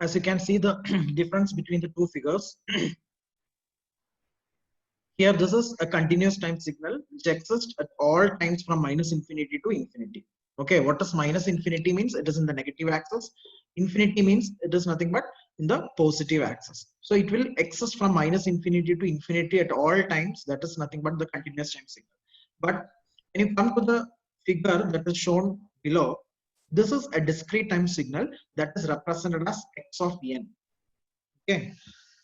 As you can see the difference between the two figures. Here, this is a continuous time signal which exists at all times from minus infinity to infinity. Okay, what does minus infinity means? It is in the negative axis. Infinity means it is nothing but in the positive axis. So it will exist from minus infinity to infinity at all times. That is nothing but the continuous time signal. But when you come to the figure that is shown below, this is a discrete time signal that is represented as x of n. Okay,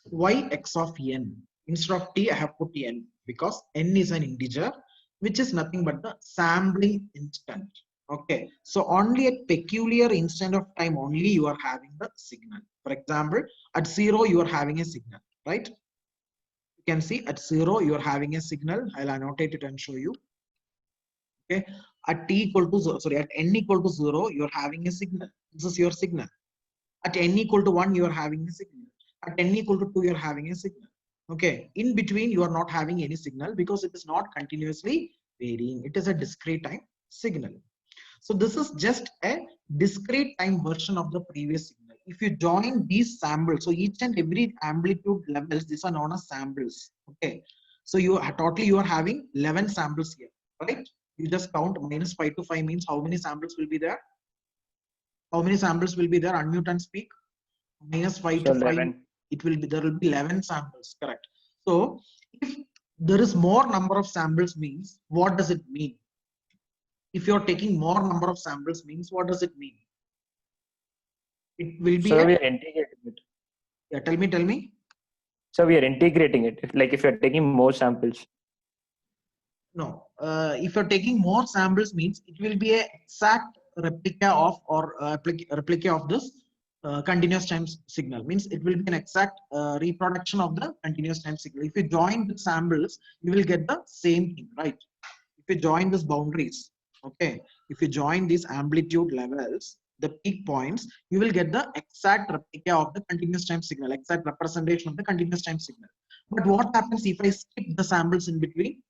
why x of n? Instead of t, I have put n because n is an integer, which is nothing but the sampling instant. Okay, so only at peculiar instant of time only you are having the signal. For example, at 0 you are having a signal, right? You can see at 0 you are having a signal. I'll annotate it and show you. Okay, at t equal to 0, sorry, at n equal to 0 you are having a signal. This is your signal. At n equal to 1 you are having a signal. At n equal to 2 you are having a signal. Okay, in between you are not having any signal because it is not continuously varying. It is a discrete time signal. So this is just a discrete time version of the previous signal. If you join these samples, so each and every amplitude levels, these are known as samples. Okay, so you are totally you are having 11 samples here, right? You just count minus 5 to 5 means how many samples will be there? How many samples will be there? Unmute and speak. Minus 5 So to 5, 11. it will be, there will be 11 samples, correct? So if there is more number of samples means, what does it mean? If you're taking more number of samples means, what does it mean? It will be So a, we are integrating it. yeah, tell me. So we are integrating it. Like if you're taking more samples. No, if you're taking more samples means it will be a exact replica of or replica of this continuous time signal, means it will be an exact reproduction of the continuous time signal. If you join the samples, you will get the same thing, right? If you join these boundaries, okay, if you join these amplitude levels, the peak points, you will get the exact replica of the continuous time signal, exact representation of the continuous time signal. But what happens if I skip the samples in between?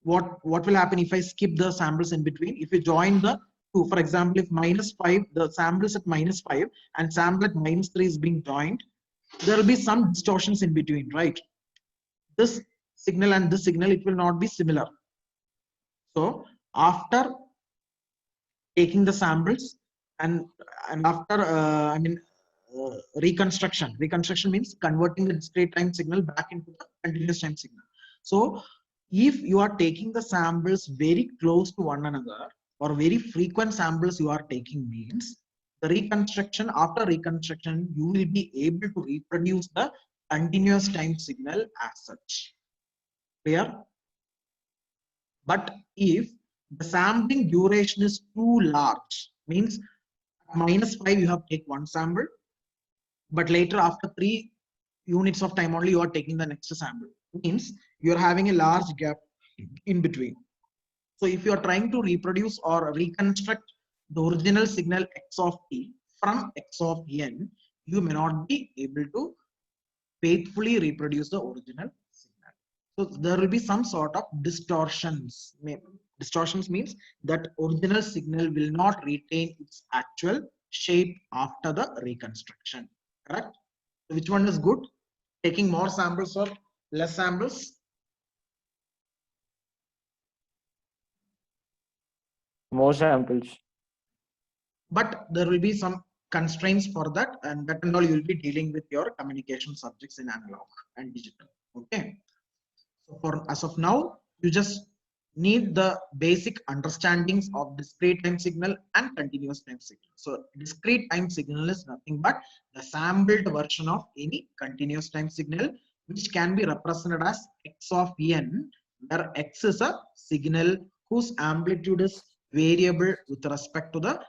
What will happen if I skip the samples in between? If you join the two, for example, if minus 5, the samples at minus 5 and sample at minus 3 is being joined, there will be some distortions in between, right? This signal and this signal, it will not be similar. So after taking the samples and after reconstruction means converting the discrete time signal back into the continuous time signal. So if you are taking the samples very close to one another or very frequent samples you are taking means the reconstruction, after reconstruction you will be able to reproduce the continuous time signal as such. Clear? But if the sampling duration is too large, means minus 5 you have take one sample, but later after 3 units of time only you are taking the next sample, means you are having a large gap in between. So if you are trying to reproduce or reconstruct the original signal x of t from x of n, you may not be able to faithfully reproduce the original signal. So there will be some sort of distortions. Distortions means that original signal will not retain its actual shape after the reconstruction. Correct? Which one is good? Taking more samples or less samples? More samples. But there will be some constraints for that, and that and all you will be dealing with your communication subjects in analog and digital. Okay. So for as of now, you just need the basic understandings of discrete time signal and continuous time signal. So discrete time signal is nothing but the sampled version of any continuous time signal, which can be represented as x of n, where x is a signal whose amplitude is variable with respect to the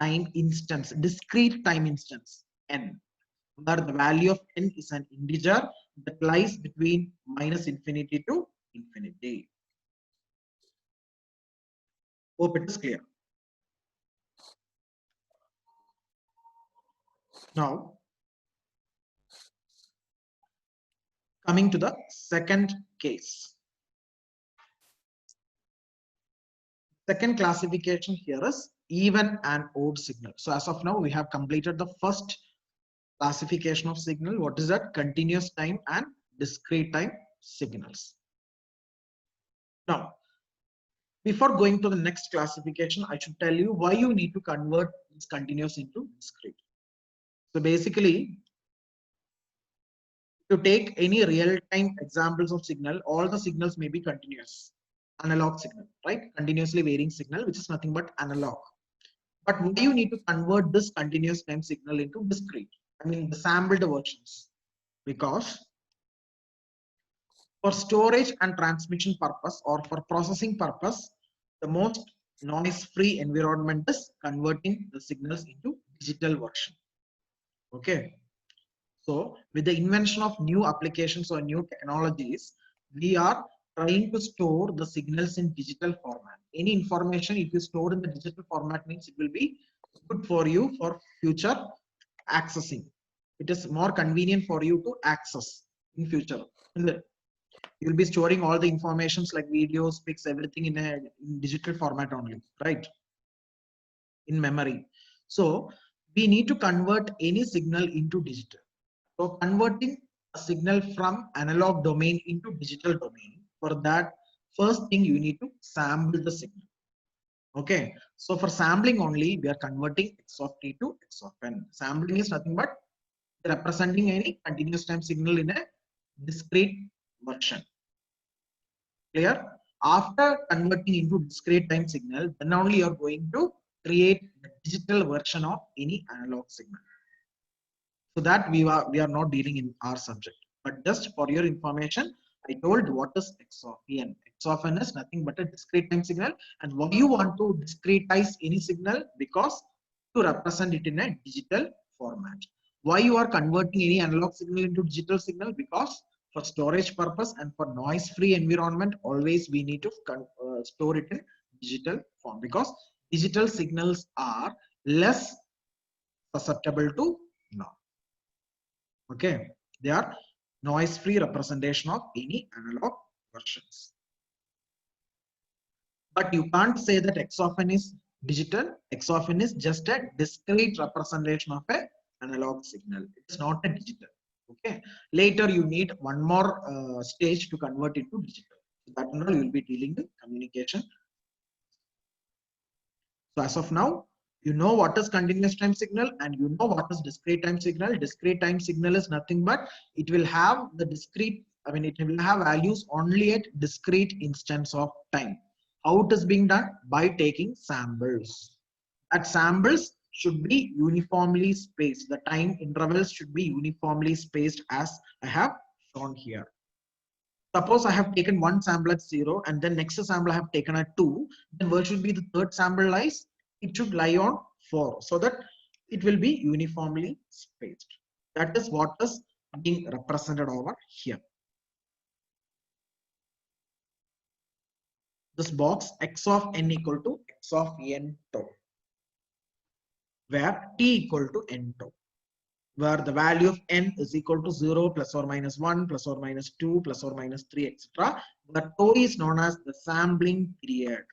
time instance, discrete time instance n, where the value of n is an integer that lies between minus infinity to infinity. Hope it is clear. Now, coming to the second case. Second classification here is even and odd signal. So as of now, we have completed the first classification of signal. What is that? Continuous time and discrete time signals. Now, before going to the next classification, I should tell you why you need to convert this continuous into discrete. So basically, to take any real-time examples of signal, all the signals may be continuous, analog signal, right? Continuously varying signal, which is nothing but analog. But why you need to convert this continuous time signal into discrete? I mean, the sampled versions. Because for storage and transmission purpose or for processing purpose, the most noise-free environment is converting the signals into digital version. Okay. So with the invention of new applications or new technologies, we are trying to store the signals in digital format. Any information, if you store in the digital format, means it will be good for you for future accessing. It is more convenient for you to access in future. You will be storing all the informations like videos, pics, everything in digital format only, right? In memory. So we need to convert any signal into digital. So converting a signal from analog domain into digital domain, for that, first thing you need to sample the signal. Okay, so for sampling only, we are converting x of t to x of n. Sampling is nothing but representing any continuous time signal in a discrete version. Clear? After converting into discrete time signal, then only you are going to create the digital version of any analog signal. So that we are not dealing in our subject. But just for your information, I told what is x of n. X of n is nothing but a discrete time signal. And why you want to discretize any signal? Because to represent it in a digital format. Why you are converting any analog signal into digital signal? Because for storage purpose and for noise-free environment, always we need to store it in digital form, because digital signals are less susceptible to noise. Okay, they are noise-free representation of any analog versions. But you can't say that x of n is digital. X of n is just a discrete representation of a analog signal. It's not a digital. Okay. Later you need one more stage to convert it to digital. So that you will be dealing with communication. So as of now, you know what is continuous time signal and you know what is discrete time signal. Discrete time signal is nothing but it will have the discrete, it will have values only at discrete instance of time. How it is being done? By taking samples. That samples should be uniformly spaced. The time intervals should be uniformly spaced as I have shown here. Suppose I have taken one sample at 0 and then next sample I have taken at 2, then where should be the third sample lies? It should lie on 4, so that it will be uniformly spaced. That is what is being represented over here. This box x of n equal to x of n tau, where t equal to n tau, where the value of n is equal to 0 plus or minus 1 plus or minus 2 plus or minus 3 etc. The tau is known as the sampling period.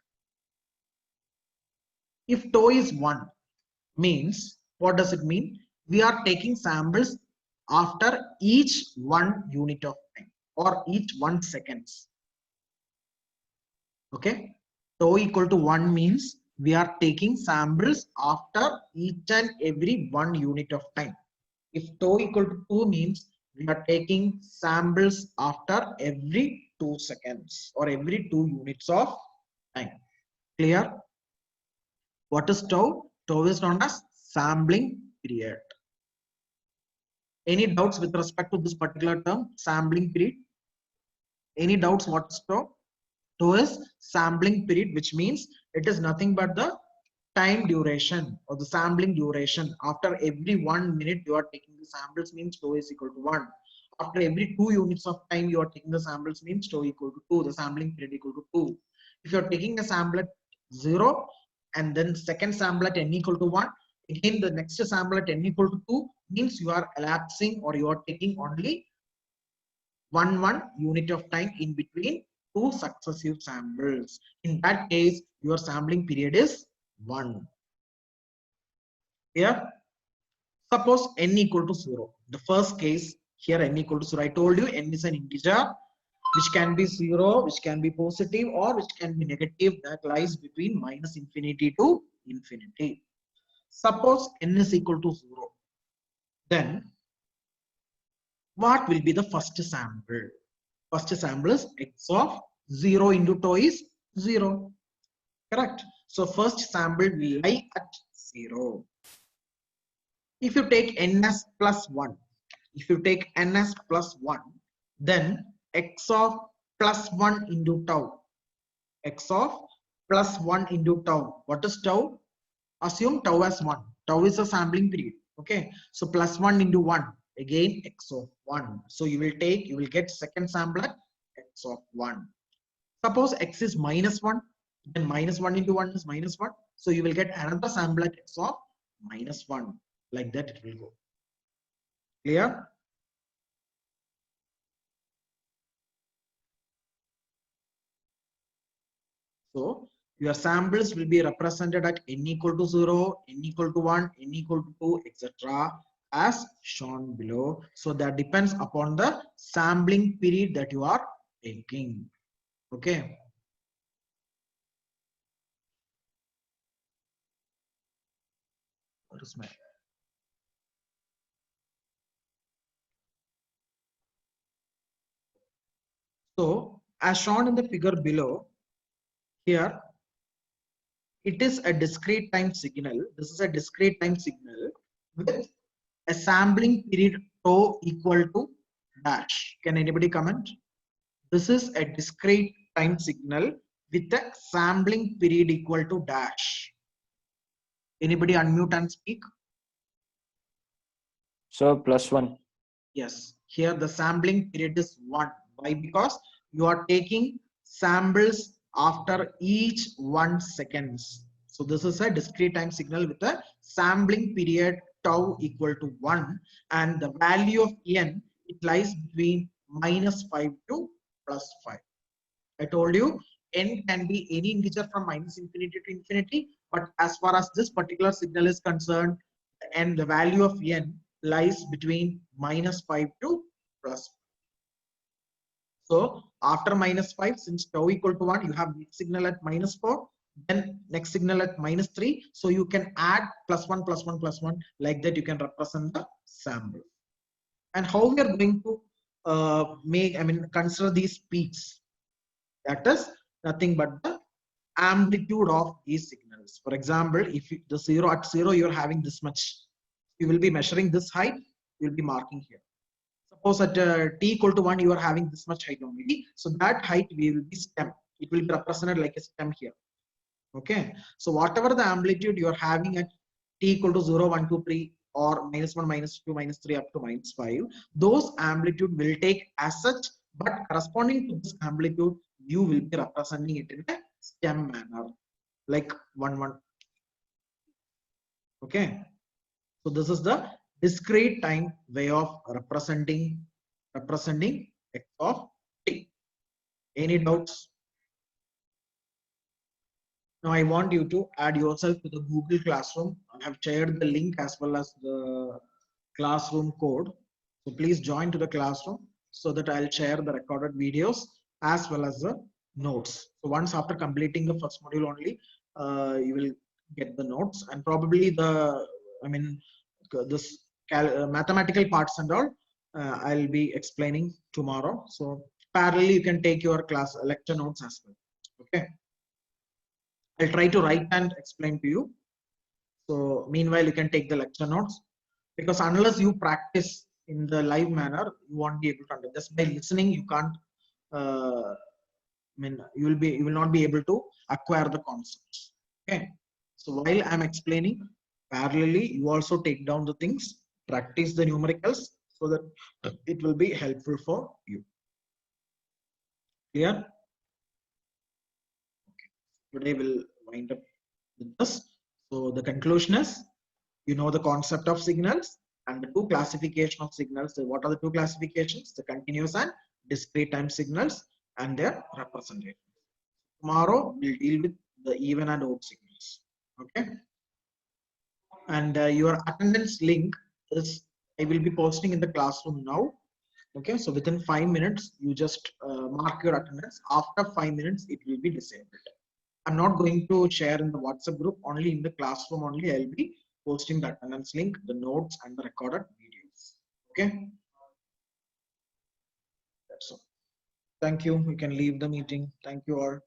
If tau is 1, means what does it mean? We are taking samples after each 1 unit of time or each 1 seconds. Okay, tau equal to 1 means we are taking samples after each and every 1 unit of time. If tau equal to 2 means we are taking samples after every 2 seconds or every 2 units of time. Clear? What is tau? Tau is known as sampling period. Any doubts with respect to this particular term, sampling period? Any doubts what is tau? Tau is sampling period, which means it is nothing but the time duration or the sampling duration. After every 1 minute you are taking the samples, means tau is equal to 1. After every 2 units of time you are taking the samples, means tau equal to 2. The sampling period equal to 2. If you are taking a sample at 0 and then second sample at n equal to 1, again the next sample at n equal to 2, means you are elapsing or you are taking only 1 unit of time in between 2 successive samples. In that case, your sampling period is 1. Here, suppose n equal to 0. The first case here n equal to 0. I told you n is an integer which can be 0, which can be positive, or which can be negative, that lies between minus infinity to infinity. Suppose n is equal to 0. Then what will be the first sample? First sample is x of 0 into tau is 0. Correct. So first sample will lie at 0. If you take n as plus 1, if you take n as plus 1, then x of plus 1 into tau, x of plus 1 into tau. What is tau? Assume tau as 1. Tau is a sampling period. Okay. So plus 1 into 1, again x of 1. So you will get second sample at x of 1. Suppose x is minus 1, then minus 1 into 1 is minus 1. So you will get another sample at x of minus 1. Like that it will go. Clear? So your samples will be represented at n equal to 0, n equal to 1, n equal to 2, etc. as shown below. So that depends upon the sampling period that you are taking. Okay. What is my So as shown in the figure below, here it is a discrete time signal. This is a discrete time signal with a sampling period tau equal to dash. Can anybody comment? This is a discrete time signal with a sampling period equal to dash. Anybody unmute and speak? So plus 1. Yes. Here the sampling period is 1. Why? Because you are taking samples after each 1 seconds. So this is a discrete time signal with a sampling period tau equal to 1, and the value of n, it lies between minus 5 to plus 5. I told you n can be any integer from minus infinity to infinity, but as far as this particular signal is concerned, and the value of n lies between minus 5 to plus 5. So after minus 5, since tau equal to 1, you have next signal at minus 4, then next signal at minus 3. So you can add plus 1, plus 1, plus 1. Like that you can represent the sample. And how we are going to consider these peaks. That is nothing but the amplitude of these signals. For example, if you, the 0 at 0 you're having this much, you will be measuring this height, you'll be marking here. Suppose at t equal to 1 you are having this much height only, so that height will be stem, it will be represented like a stem here. Okay, so whatever the amplitude you are having at t equal to 0, 1, 2, 3, or minus 1, minus 2, minus 3 up to minus 5, those amplitude will take as such, but corresponding to this amplitude you will be representing it in a stem manner, like 1, 1. Okay, so this is the discrete time way of representing x of t. Any doubts? Now I want you to add yourself to the Google Classroom. I have shared the link as well as the classroom code. So please join to the classroom so that I'll share the recorded videos as well as the notes. So once after completing the first module only, you will get the notes, and probably this mathematical parts and all I'll be explaining tomorrow. So parallelly you can take your class lecture notes as well. Okay, I'll try to write and explain to you. So meanwhile you can take the lecture notes, because unless you practice in the live manner you won't be able to understand. Just by listening you can't you will not be able to acquire the concepts. Okay, so while I'm explaining, parallelly you also take down the things, practice the numericals, so that it will be helpful for you. Clear? Okay. Today we'll wind up with this. So the conclusion is, you know the concept of signals and the two classification of signals. So what are the two classifications? The continuous and discrete time signals and their representation. Tomorrow we'll deal with the even and odd signals. Okay. And your attendance link is, I will be posting in the classroom now. Okay, so within 5 minutes, you just mark your attendance. After 5 minutes, it will be disabled. I'm not going to share in the WhatsApp group, only in the classroom only I'll be posting the attendance link, the notes and the recorded videos. Okay. That's all. Thank you. You can leave the meeting. Thank you all.